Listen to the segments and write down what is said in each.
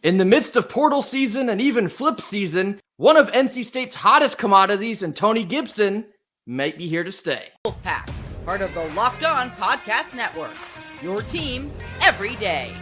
In the midst of portal season and even flip season, one of NC State's hottest commodities and Tony Gibson might be here to stay. Wolfpack, part of the Locked On Podcast Network. Your team every day.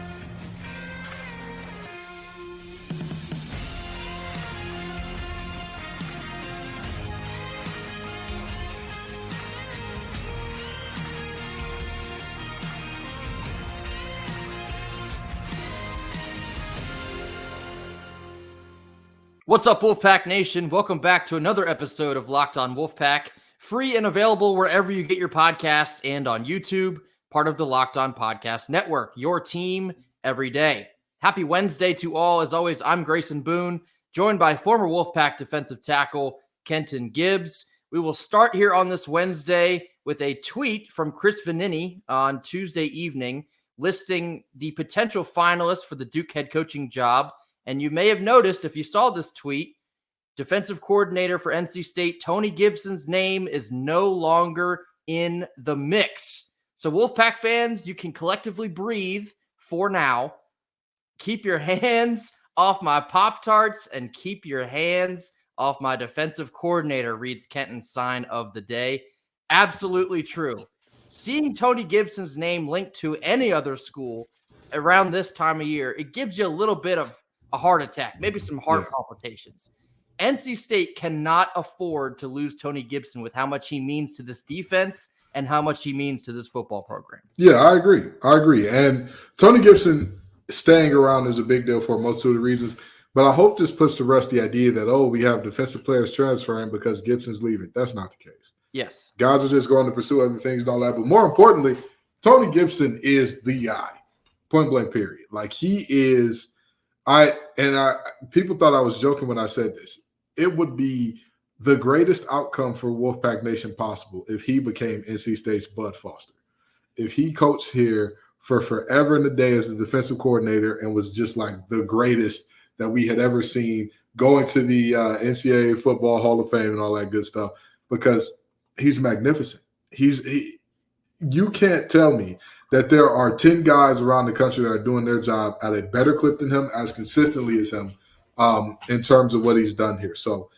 What's up, Wolfpack Nation? Welcome back to another episode of Locked On Wolfpack, free and available wherever you get your podcast and on YouTube, part of the Locked On Podcast Network, your team every day. Happy Wednesday to all. As always, I'm Grayson Boone, joined by former Wolfpack defensive tackle Kenton Gibbs. We will start here on this Wednesday with a tweet from Chris Vanini on Tuesday evening listing the potential finalists for the Duke head coaching job. And you may have noticed, if you saw this tweet, defensive coordinator for NC State, Tony Gibson's name is no longer in the mix. So Wolfpack fans, you can collectively breathe for now. Keep your hands off my Pop-Tarts and keep your hands off my defensive coordinator, reads Kenton's sign of the day. Absolutely true. Seeing Tony Gibson's name linked to any other school around this time of year, it gives you a little bit of a heart attack, maybe some heart palpitations. NC State cannot afford to lose Tony Gibson with how much he means to this defense and how much he means to this football program. Yeah, I agree. And Tony Gibson staying around is a big deal for a multitude of reasons. But I hope this puts to rest the idea that, we have defensive players transferring because Gibson's leaving. That's not the case. Yes. Guys are just going to pursue other things and all that. But more importantly, Tony Gibson is the guy, point blank period. Like, he is – people thought I was joking when I said this. It would be the greatest outcome for Wolfpack Nation possible if he became NC State's Bud Foster. If he coached here for forever and a day as a defensive coordinator and was just like the greatest that we had ever seen, going to the NCAA Football Hall of Fame and all that good stuff, because he's magnificent. You can't tell me that there are 10 guys around the country that are doing their job at a better clip than him, as consistently as him, in terms of what he's done here. So,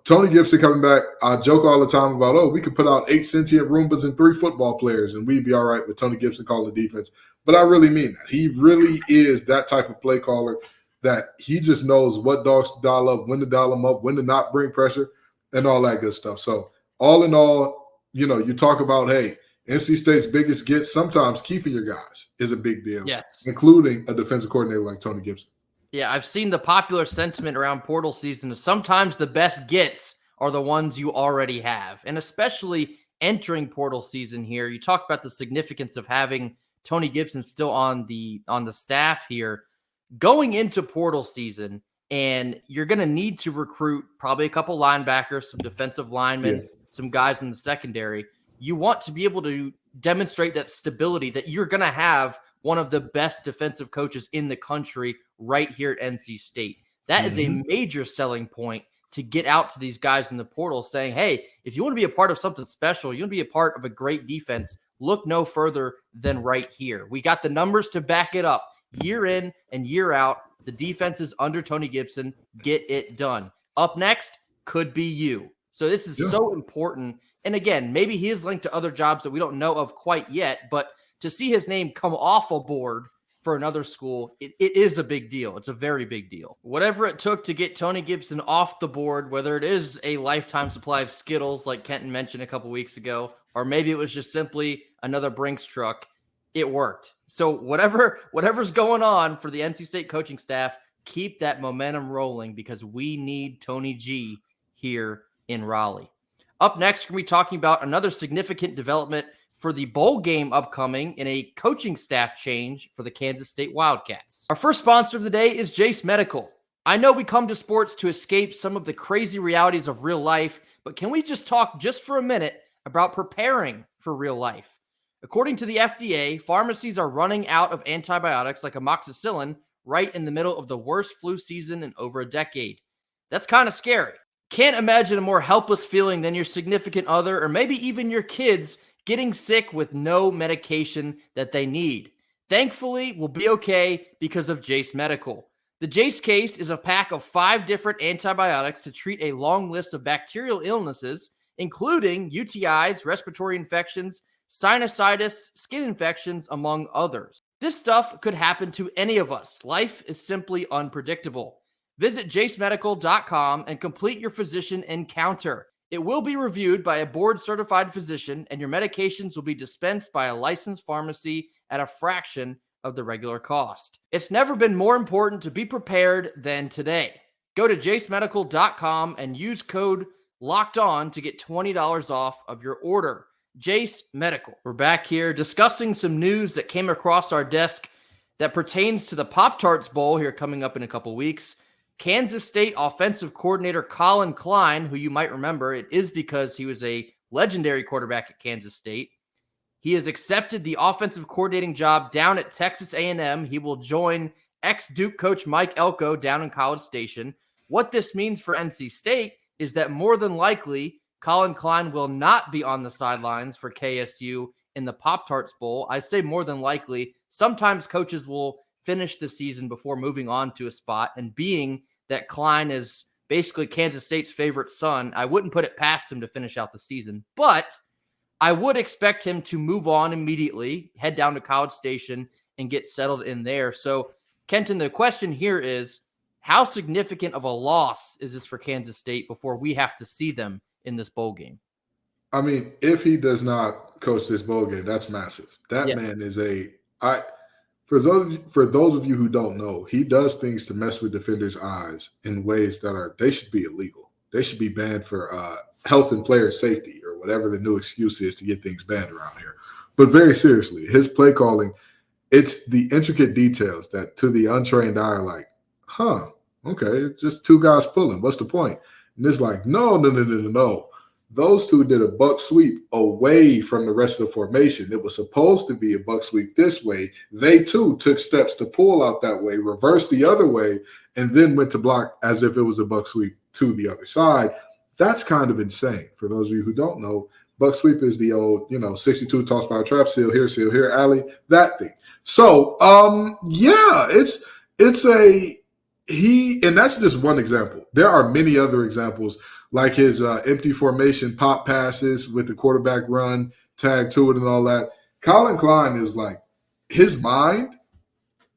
Tony Gibson coming back, I joke all the time about, we could put out 8 sentient Roombas and 3 football players, and we'd be all right with Tony Gibson calling the defense. But I really mean that. He really is that type of play caller that he just knows what dogs to dial up, when to dial them up, when to not bring pressure, and all that good stuff. So, all in all, you talk about, hey, NC State's biggest get, sometimes keeping your guys is a big deal, yes, including a defensive coordinator like Tony Gibson. Yeah, I've seen the popular sentiment around portal season. Sometimes the best gets are the ones you already have, and especially entering portal season here. You talk about the significance of having Tony Gibson still on the staff here going into portal season, and you're going to need to recruit probably a couple linebackers, some defensive linemen, some guys in the secondary. You want to be able to demonstrate that stability, that you're going to have one of the best defensive coaches in the country right here at NC State. That is a major selling point to get out to these guys in the portal saying, hey, if you want to be a part of something special, you want to be a part of a great defense, look no further than right here. We got the numbers to back it up. Year in and year out, the defenses under Tony Gibson get it done. Up next could be you. So this is so important. And again, maybe he is linked to other jobs that we don't know of quite yet, but to see his name come off a board for another school, it is a big deal. It's a very big deal. Whatever it took to get Tony Gibson off the board, whether it is a lifetime supply of Skittles, like Kenton mentioned a couple weeks ago, or maybe it was just simply another Brinks truck, it worked. So whatever's going on for the NC State coaching staff, keep that momentum rolling because we need Tony G here in Raleigh. Up next, we're going to be talking about another significant development for the bowl game upcoming in a coaching staff change for the Kansas State Wildcats. Our first sponsor of the day is Jase Medical. I know we come to sports to escape some of the crazy realities of real life, but can we just talk just for a minute about preparing for real life? According to the FDA, pharmacies are running out of antibiotics like amoxicillin right in the middle of the worst flu season in over a decade. That's kind of scary. Can't imagine a more helpless feeling than your significant other or maybe even your kids getting sick with no medication that they need. Thankfully, we'll be okay because of Jase Medical. The Jase case is a pack of 5 different antibiotics to treat a long list of bacterial illnesses, including UTIs, respiratory infections, sinusitis, skin infections, among others. This stuff could happen to any of us. Life is simply unpredictable. Visit jasemedical.com and complete your physician encounter. It will be reviewed by a board-certified physician, and your medications will be dispensed by a licensed pharmacy at a fraction of the regular cost. It's never been more important to be prepared than today. Go to jasemedical.com and use code LOCKEDON to get $20 off of your order. Jase Medical. We're back here discussing some news that came across our desk that pertains to the Pop-Tarts Bowl here coming up in a couple weeks. Kansas State offensive coordinator Colin Klein, who you might remember, it is because he was a legendary quarterback at Kansas State. He has accepted the offensive coordinating job down at Texas A&M. He will join ex-Duke coach Mike Elko down in College Station. What this means for NC State is that more than likely, Colin Klein will not be on the sidelines for KSU in the Pop-Tarts Bowl. I say more than likely. Sometimes coaches will finish the season before moving on to a spot, and being that Klein is basically Kansas State's favorite son, I wouldn't put it past him to finish out the season, but I would expect him to move on immediately, head down to College Station, and get settled in there. So, Kenton, the question here is, how significant of a loss is this for Kansas State before we have to see them in this bowl game? I mean, if he does not coach this bowl game, that's massive. That man is for those of you who don't know, he does things to mess with defenders' eyes in ways that they should be illegal. They should be banned for health and player safety, or whatever the new excuse is to get things banned around here. But very seriously, his play calling, it's the intricate details that to the untrained eye are like, okay, just 2 guys pulling. What's the point? And it's like, no. Those 2 did a buck sweep away from the rest of the formation. It was supposed to be a buck sweep this way. They, too, took steps to pull out that way, reversed the other way, and then went to block as if it was a buck sweep to the other side. That's kind of insane. For those of you who don't know, buck sweep is the old, 62 tossed by a trap, seal here, alley, that thing. So, and that's just one example. There are many other examples, like his empty formation pop passes with the quarterback run, tag to it and all that. Colin Klein is like, his mind,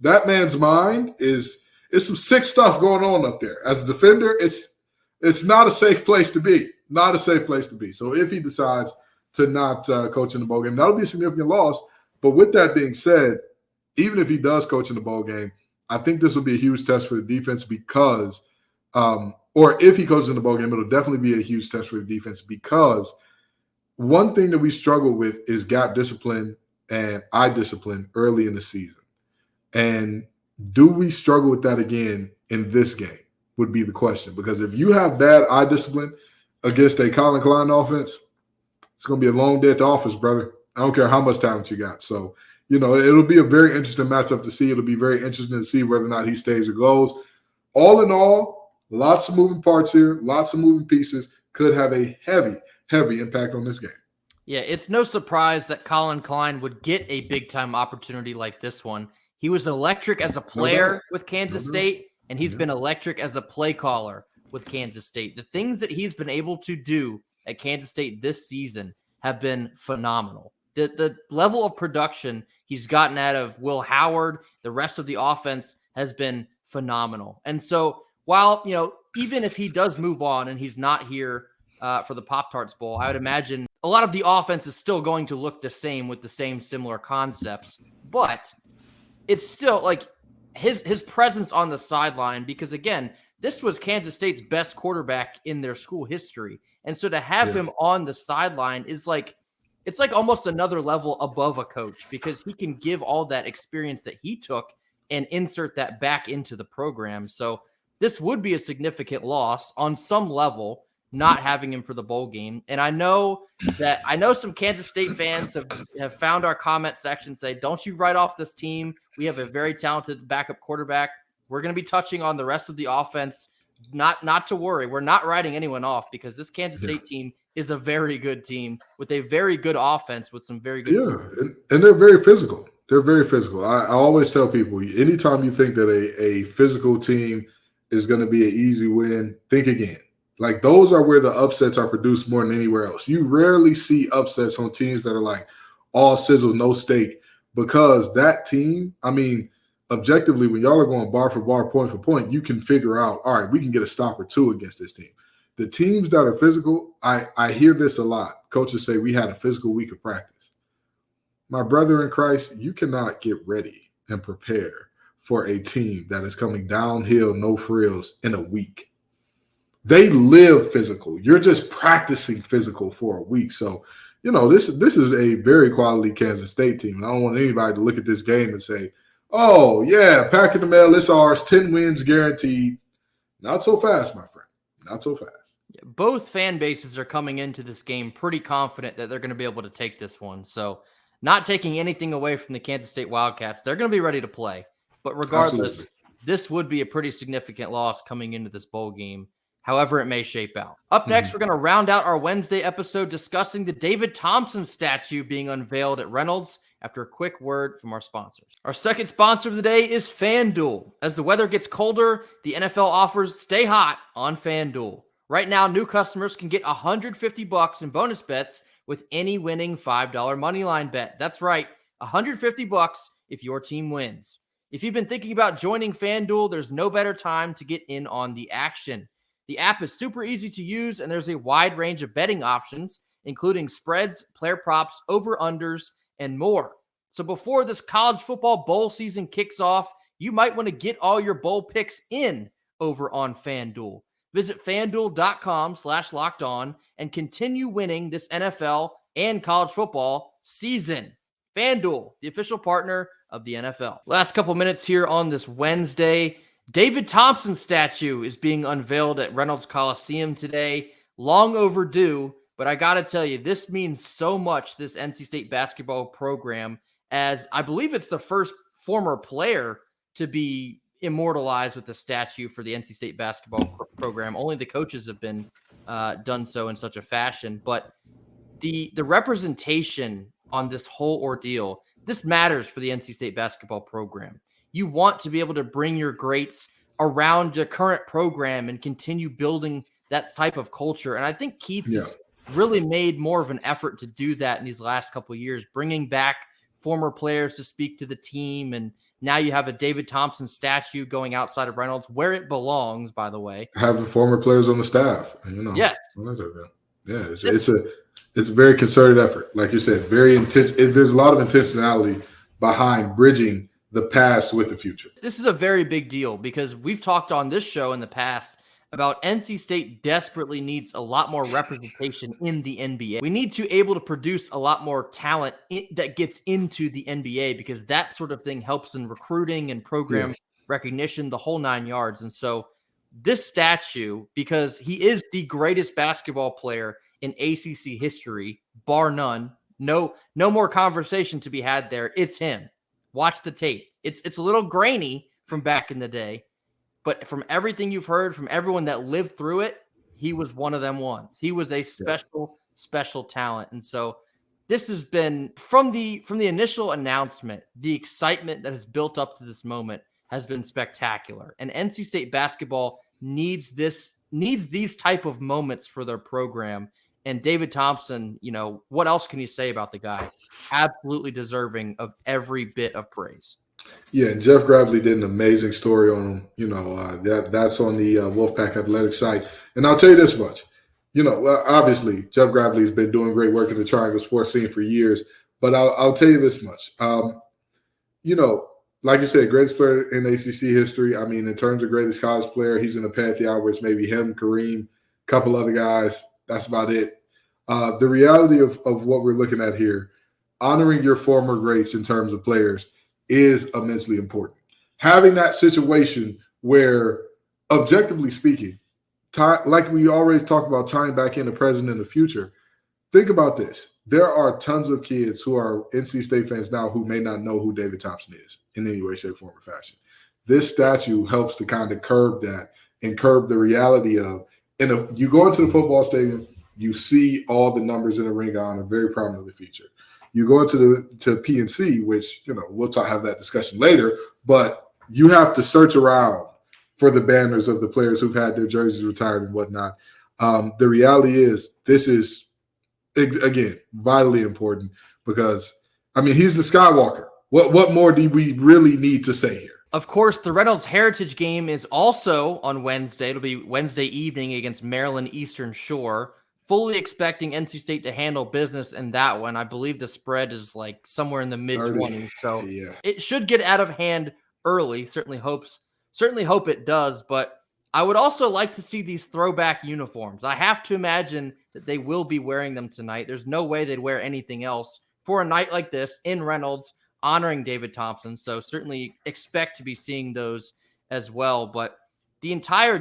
that man's mind is some sick stuff going on up there. As a defender, it's not a safe place to be. Not a safe place to be. So if he decides to not coach in the bowl game, that'll be a significant loss. But with that being said, even if he does coach in the bowl game, I think this will be a huge test for the defense because or if he coaches in the bowl game, it'll definitely be a huge test for the defense because one thing that we struggle with is gap discipline and eye discipline early in the season. And do we struggle with that again in this game would be the question. Because if you have bad eye discipline against a Colin Klein offense, it's going to be a long day at the office, brother. I don't care how much talent you got. So, it'll be a very interesting matchup to see. It'll be very interesting to see whether or not he stays or goes. All in all, lots of moving parts here, lots of moving pieces. Could have a heavy, heavy impact on this game. Yeah, it's no surprise that Colin Klein would get a big-time opportunity like this one. He was electric as a player with Kansas State, and he's been electric as a play caller with Kansas State. The things that he's been able to do at Kansas State this season have been phenomenal. The level of production he's gotten out of Will Howard, the rest of the offense has been phenomenal. And so while, even if he does move on and he's not here for the Pop-Tarts Bowl, I would imagine a lot of the offense is still going to look the same with the same similar concepts. But it's still like his presence on the sideline, because again, this was Kansas State's best quarterback in their school history. And so to have him on the sideline is it's like almost another level above a coach, because he can give all that experience that he took and insert that back into the program. So this would be a significant loss on some level, not having him for the bowl game. And I know some Kansas State fans have found our comment section, say, don't you write off this team. We have a very talented backup quarterback. We're going to be touching on the rest of the offense. Not to worry. We're not writing anyone off, because this Kansas State team is a very good team with a very good offense with some very good. And they're very physical. They're very physical. I always tell people, anytime you think that a physical team is going to be an easy win, think again. Like, those are where the upsets are produced more than anywhere else. You rarely see upsets on teams that are like all sizzle, no steak, because that team, I mean, objectively, when y'all are going bar for bar, point for point, you can figure out, all right, we can get a stop or two against this team. The teams that are physical, I hear this a lot. Coaches say we had a physical week of practice. My brother in Christ, you cannot get ready and prepare for a team that is coming downhill, no frills, in a week. They live physical. You're just practicing physical for a week. So, you know, this is a very quality Kansas State team. And I don't want anybody to look at this game and say, oh, yeah, pack in the mail, it's ours, 10 wins guaranteed. Not so fast, my friend. Not so fast. Both fan bases are coming into this game pretty confident that they're going to be able to take this one. So, not taking anything away from the Kansas State Wildcats, they're going to be ready to play. But regardless, this would be a pretty significant loss coming into this bowl game, however it may shape out. Up next, we're going to round out our Wednesday episode discussing the David Thompson statue being unveiled at Reynolds after a quick word from our sponsors. Our second sponsor of the day is FanDuel. As the weather gets colder, the NFL offers stay hot on FanDuel. Right now, new customers can get $150 in bonus bets with any winning $5 moneyline bet. That's right, $150 if your team wins. If you've been thinking about joining FanDuel, there's no better time to get in on the action. The app is super easy to use, and there's a wide range of betting options, including spreads, player props, over-unders, and more. So before this college football bowl season kicks off, you might want to get all your bowl picks in over on FanDuel. Visit FanDuel.com/lockedon and continue winning this NFL and college football season. FanDuel, the official partner of the NFL. Last couple minutes here on this Wednesday. David Thompson statue is being unveiled at Reynolds Coliseum today. Long overdue, but I got to tell you, this means so much, this NC State basketball program, as I believe it's the first former player to be immortalized with the statue for the NC State basketball program. Only the coaches have been done so in such a fashion, but the representation on this whole ordeal, this matters for the NC State basketball program. You want to be able to bring your greats around the current program and continue building that type of culture. And I think Keats has really made more of an effort to do that in these last couple of years, bringing back former players to speak to the team. And now you have a David Thompson statue going outside of Reynolds, where it belongs, by the way. Having former players on the staff, you know. Yes. Yeah, it's a very concerted effort. Like you said, very intense. There's a lot of intentionality behind bridging the past with the future. This is a very big deal because we've talked on this show in the past about NC State desperately needs a lot more representation in the NBA. We need to be able to produce a lot more talent that gets into the NBA because that sort of thing helps in recruiting and program recognition, the whole 9 yards. And so this statue, because he is the greatest basketball player in ACC history, bar none, no more conversation to be had there. It's him. Watch the tape. It's a little grainy from back in the day, but from everything you've heard from everyone that lived through it, he was one of them ones. He was a special talent. And so this has been from the initial announcement, the excitement that has built up to this moment has been spectacular. And NC State basketball needs these type of moments for their program. And David Thompson, you know, what else can you say about the guy? Absolutely deserving of every bit of praise. Yeah, and Jeff Gravely did an amazing story on him. You know, that's on the Wolfpack Athletic site. And I'll tell you this much. You know, obviously, Jeff Gravely has been doing great work in the Triangle sports scene for years. But I'll tell you this much. You know, like you said, greatest player in ACC history. I mean, in terms of greatest college player, he's in the pantheon where it's maybe him, Kareem, a couple other guys. That's about it. The reality of what we're looking at here, honoring your former greats in terms of players is immensely important. Having that situation where, objectively speaking, like we always talk about tying back in the present and the future, think about this. There are tons of kids who are NC State fans now who may not know who David Thompson is in any way, shape, form, or fashion. This statue helps to kind of curb that and curb the reality of, and if you go into the football stadium, you see all the numbers in the ring of honor very prominently featured. You go into to PNC, which, we'll have that discussion later, but you have to search around for the banners of the players who've had their jerseys retired and whatnot. The reality is this is, again, vitally important because, he's the Skywalker. What more do we really need to say here? Of course, the Reynolds Heritage game is also on Wednesday. It'll be Wednesday evening against Maryland Eastern Shore. Fully expecting NC State to handle business in that one. I believe the spread is like somewhere in the mid-20s. So It should get out of hand early. Certainly hope it does. But I would also like to see these throwback uniforms. I have to imagine that they will be wearing them tonight. There's no way they'd wear anything else for a night like this in Reynolds, honoring David Thompson. So certainly expect to be seeing those as well. But the entire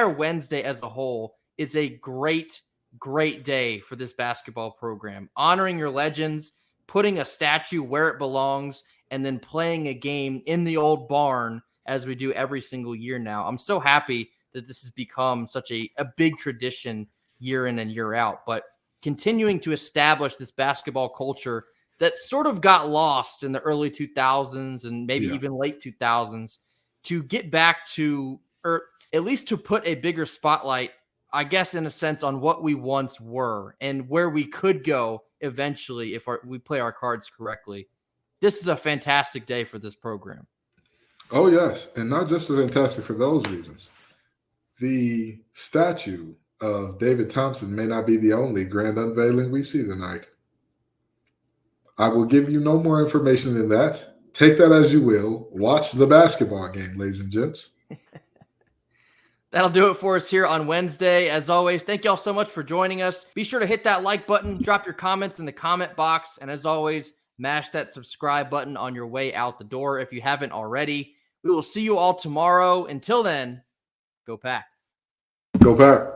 Wednesday as a whole is a great, great day for this basketball program. Honoring your legends, putting a statue where it belongs, and then playing a game in the old barn as we do every single year now. I'm so happy that this has become such a big tradition year in and year out. But continuing to establish this basketball culture that sort of got lost in the early 2000s and maybe even late 2000s, to get back to, or at least to put a bigger spotlight, I guess, in a sense, on what we once were and where we could go eventually if we play our cards correctly. This is a fantastic day for this program. Oh, yes. And not just fantastic for those reasons. The statue of David Thompson may not be the only grand unveiling we see tonight. I will give you no more information than that. Take that as you will. Watch the basketball game, ladies and gents. That'll do it for us here on Wednesday. As always, thank you all so much for joining us. Be sure to hit that like button, drop your comments in the comment box, and as always, mash that subscribe button on your way out the door if you haven't already. We will see you all tomorrow. Until then, go Pack. Go Pack.